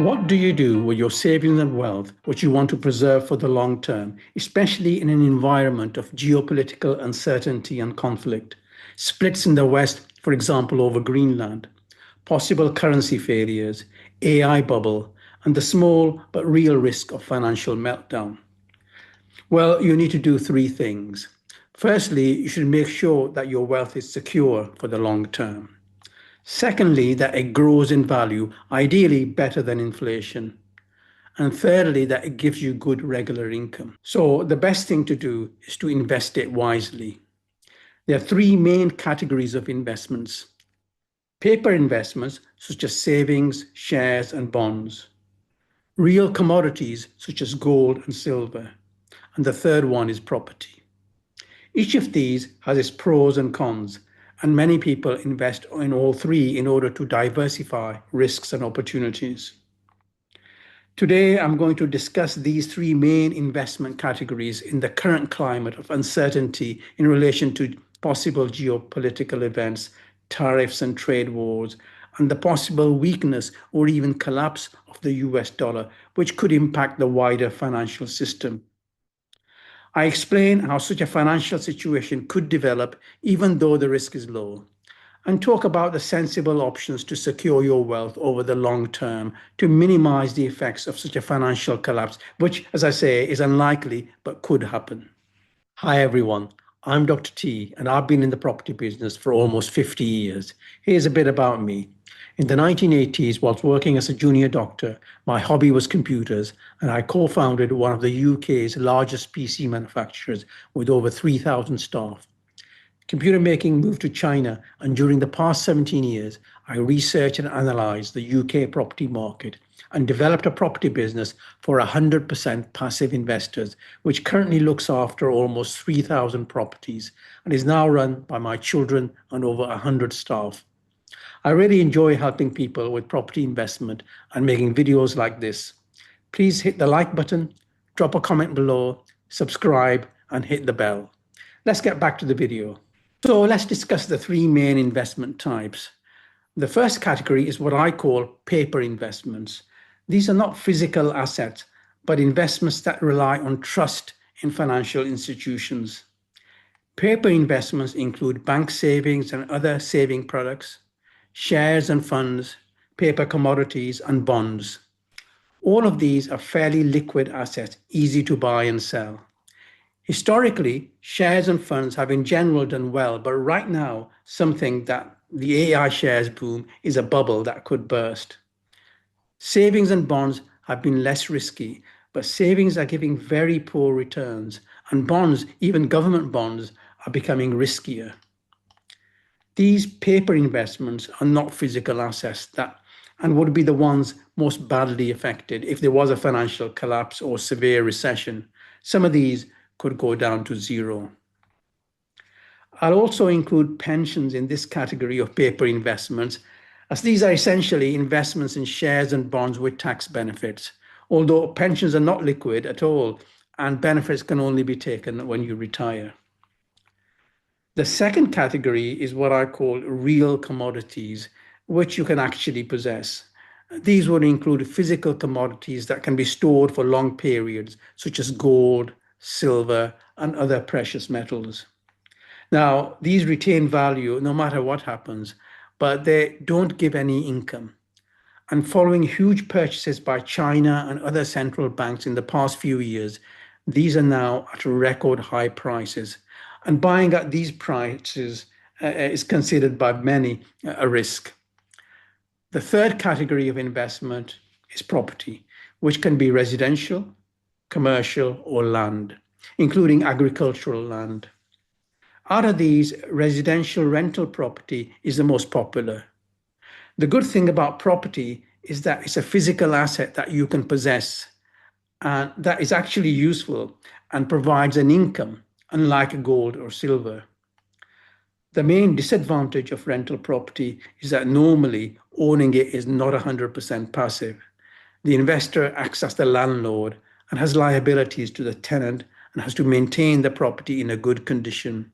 What do you do with your savings and wealth, which you want to preserve for the long term, especially in an environment of geopolitical uncertainty and conflict? Splits in the West, for example, over Greenland, possible currency failures, AI bubble, and the small but real risk of financial meltdown. Well, you need to do three things. Firstly, you should make sure that your wealth is secure for the long term. Secondly, that it grows in value, ideally better than inflation. And thirdly, that it gives you good regular income. So the best thing to do is to invest it wisely. There are three main categories of investments. Paper investments, such as savings, shares, and bonds. Real commodities, such as gold and silver. And the third one is property. Each of these has its pros and cons, and many people invest in all three in order to diversify risks and opportunities. Today, I'm going to discuss these three main investment categories in the current climate of uncertainty in relation to possible geopolitical events, tariffs and trade wars, and the possible weakness or even collapse of the US dollar, which could impact the wider financial system. I explain how such a financial situation could develop even though the risk is low, and talk about the sensible options to secure your wealth over the long term to minimize the effects of such a financial collapse, which, as I say, is unlikely but could happen. Hi everyone, I'm Dr. T, and I've been in the property business for almost 50 years. Here's a bit about me. In the 1980s, whilst working as a junior doctor, my hobby was computers, and I co-founded one of the UK's largest PC manufacturers with over 3,000 staff. Computer making moved to China, and during the past 17 years, I researched and analysed the UK property market and developed a property business for 100% passive investors, which currently looks after almost 3,000 properties and is now run by my children and over 100 staff. I really enjoy helping people with property investment and making videos like this. Please hit the like button, drop a comment below, subscribe, and hit the bell. Let's get back to the video. So let's discuss the three main investment types. The first category is what I call paper investments. These are not physical assets, but investments that rely on trust in financial institutions. Paper investments include bank savings and other saving products, shares and funds, paper commodities, and bonds. All of these are fairly liquid assets, easy to buy and sell. Historically, shares and funds have in general done well, but right now, something that the AI shares boom is a bubble that could burst. Savings and bonds have been less risky, but savings are giving very poor returns, and bonds, even government bonds, are becoming riskier. These paper investments are not physical assets and would be the ones most badly affected if there was a financial collapse or severe recession. Some of these could go down to zero. I'll also include pensions in this category of paper investments, as these are essentially investments in shares and bonds with tax benefits, although pensions are not liquid at all and benefits can only be taken when you retire. The second category is what I call real commodities, which you can actually possess. These would include physical commodities that can be stored for long periods, such as gold, silver, and other precious metals. Now, these retain value no matter what happens, but they don't give any income. And following huge purchases by China and other central banks in the past few years, these are now at record high prices. And buying at these prices is considered by many a risk. The third category of investment is property, which can be residential, commercial, or land, including agricultural land. Out of these, residential rental property is the most popular. The good thing about property is that it's a physical asset that you can possess and that is actually useful and provides an income, unlike gold or silver. The main disadvantage of rental property is that normally owning it is not 100% passive. The investor acts as the landlord and has liabilities to the tenant and has to maintain the property in a good condition.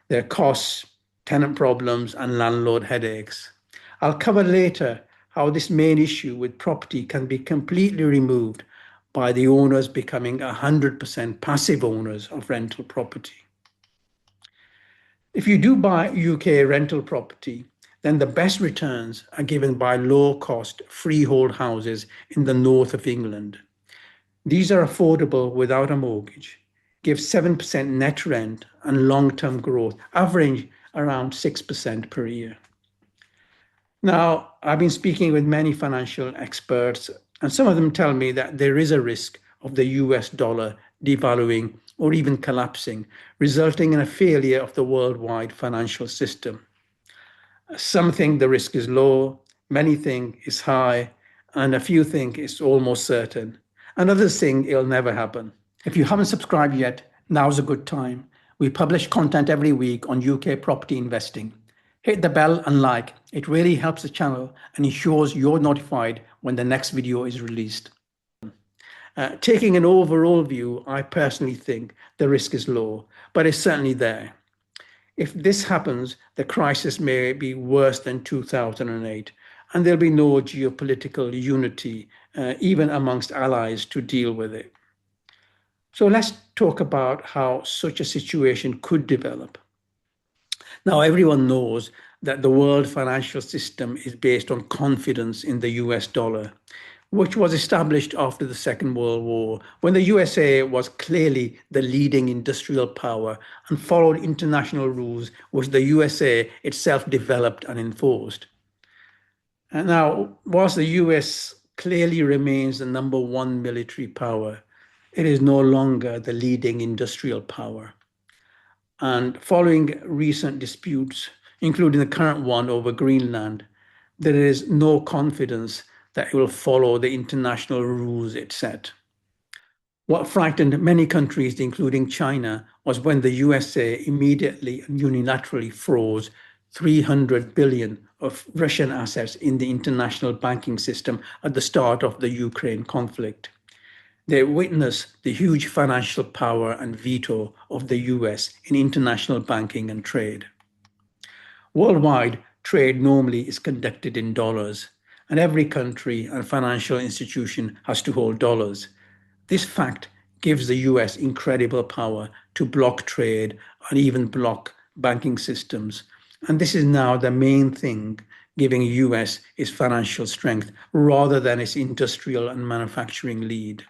There are costs, tenant problems, and landlord headaches. I'll cover later how this main issue with property can be completely removed by the owners becoming 100% passive owners of rental property. If you do buy UK rental property, then the best returns are given by low-cost freehold houses in the north of England. These are affordable without a mortgage, give 7% net rent and long-term growth, average around 6% per year. Now, I've been speaking with many financial experts, and some of them tell me that there is a risk of the US dollar devaluing or even collapsing, resulting in a failure of the worldwide financial system. Some think the risk is low, many think it's high, and a few think it's almost certain, and others think it'll never happen. If you haven't subscribed yet, now's a good time. We publish content every week on UK property investing. Hit the bell and like. It really helps the channel and ensures you're notified when the next video is released. Taking an overall view, I personally think the risk is low, but it's certainly there. If this happens, the crisis may be worse than 2008, and there'll be no geopolitical unity, even amongst allies, to deal with it. So let's talk about how such a situation could develop. Now, everyone knows that the world financial system is based on confidence in the US dollar, which was established after the Second World War, when the USA was clearly the leading industrial power and followed international rules which the USA itself developed and enforced. And now, whilst the US clearly remains the #1 military power, it is no longer the leading industrial power. And following recent disputes, including the current one over Greenland, there is no confidence that it will follow the international rules it set. What frightened many countries, including China, was when the USA immediately and unilaterally froze 300 billion of Russian assets in the international banking system at the start of the Ukraine conflict. They witnessed the huge financial power and veto of the US in international banking and trade. Worldwide, trade normally is conducted in dollars, and every country and financial institution has to hold dollars. This fact gives the US incredible power to block trade and even block banking systems. And this is now the main thing giving US its financial strength rather than its industrial and manufacturing lead.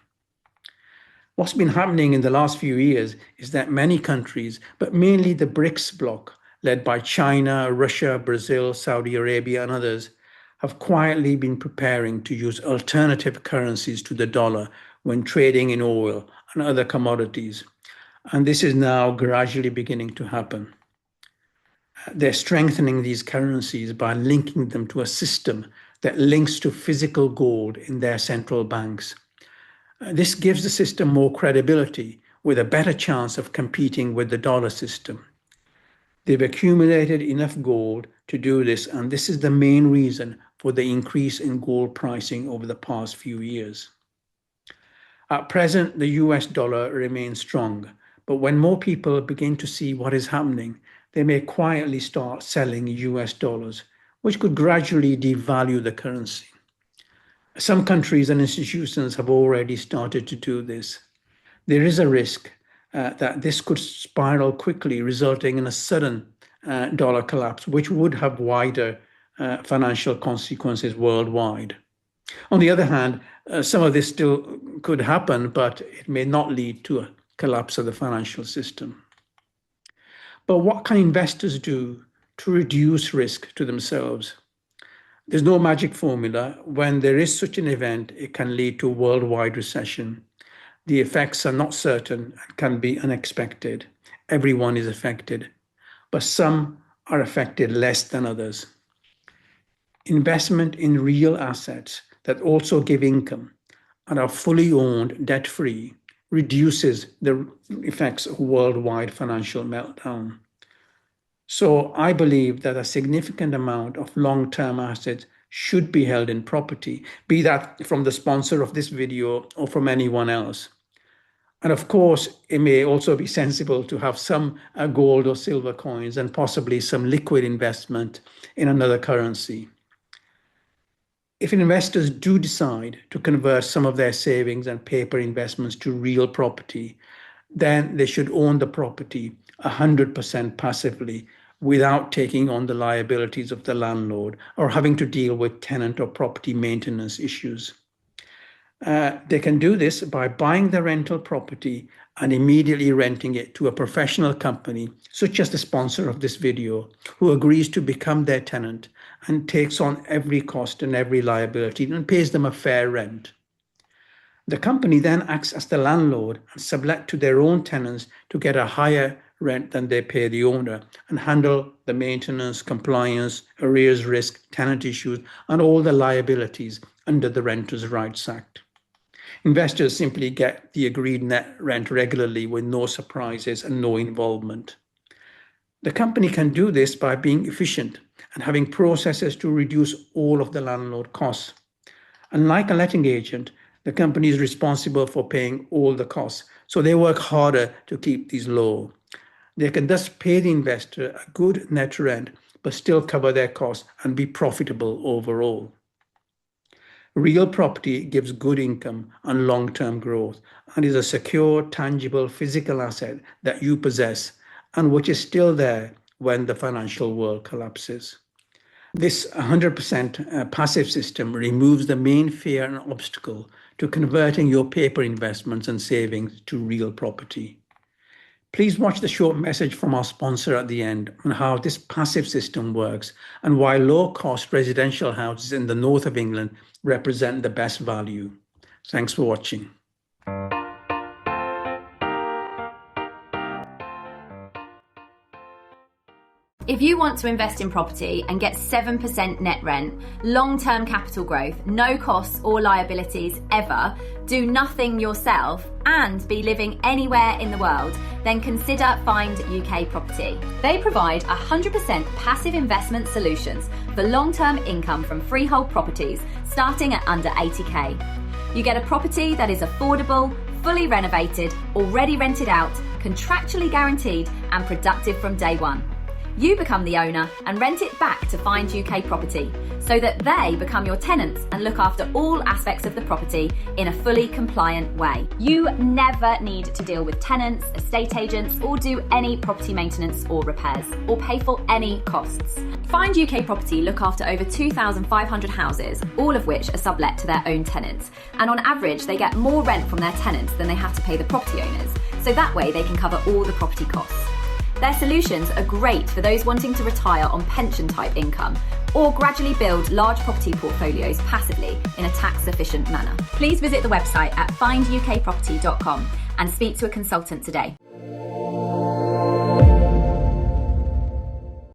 What's been happening in the last few years is that many countries, but mainly the BRICS bloc, led by China, Russia, Brazil, Saudi Arabia, and others, have quietly been preparing to use alternative currencies to the dollar when trading in oil and other commodities. And this is now gradually beginning to happen. They're strengthening these currencies by linking them to a system that links to physical gold in their central banks. This gives the system more credibility, with a better chance of competing with the dollar system. They've accumulated enough gold to do this, and this is the main reason for the increase in gold pricing over the past few years. At present, the US dollar remains strong, but when more people begin to see what is happening, they may quietly start selling US dollars, which could gradually devalue the currency. Some countries and institutions have already started to do this. There is a risk that this could spiral quickly, resulting in a sudden dollar collapse, which would have wider financial consequences worldwide. On the other hand, some of this still could happen, but it may not lead to a collapse of the financial system. But what can investors do to reduce risk to themselves? There's no magic formula. When there is such an event, it can lead to worldwide recession. The effects are not certain and can be unexpected. Everyone is affected, but some are affected less than others. Investment in real assets that also give income and are fully owned, debt-free, reduces the effects of worldwide financial meltdown. So I believe that a significant amount of long-term assets should be held in property, be that from the sponsor of this video or from anyone else. And of course, it may also be sensible to have some gold or silver coins and possibly some liquid investment in another currency. If investors do decide to convert some of their savings and paper investments to real property, then they should own the property 100% passively without taking on the liabilities of the landlord or having to deal with tenant or property maintenance issues. They can do this by buying the rental property and immediately renting it to a professional company, such as the sponsor of this video, who agrees to become their tenant and takes on every cost and every liability and pays them a fair rent. The company then acts as the landlord and sublet to their own tenants to get a higher rent than they pay the owner and handle the maintenance, compliance, arrears risk, tenant issues, and all the liabilities under the Renters' Rights Act. Investors simply get the agreed net rent regularly with no surprises and no involvement. The company can do this by being efficient and having processes to reduce all of the landlord costs. Unlike a letting agent, the company is responsible for paying all the costs, so they work harder to keep these low. They can thus pay the investor a good net rent, but still cover their costs and be profitable overall. Real property gives good income and long-term growth and is a secure, tangible, physical asset that you possess and which is still there when the financial world collapses. This 100% passive system removes the main fear and obstacle to converting your paper investments and savings to real property. Please watch the short message from our sponsor at the end on how this passive system works and why low-cost residential houses in the north of England represent the best value. Thanks for watching. If you want to invest in property and get 7% net rent, long-term capital growth, no costs or liabilities ever, do nothing yourself, and be living anywhere in the world, then consider Find UK Property. They provide 100% passive investment solutions for long-term income from freehold properties starting at under 80k. You get a property that is affordable, fully renovated, already rented out, contractually guaranteed and productive from day one. You become the owner and rent it back to Find UK Property so that they become your tenants and look after all aspects of the property in a fully compliant way. You never need to deal with tenants, estate agents, or do any property maintenance or repairs, or pay for any costs. Find UK Property look after over 2,500 houses, all of which are sublet to their own tenants. And on average, they get more rent from their tenants than they have to pay the property owners. So that way they can cover all the property costs. Their solutions are great for those wanting to retire on pension-type income or gradually build large property portfolios passively in a tax-efficient manner. Please visit the website at findukproperty.com and speak to a consultant today.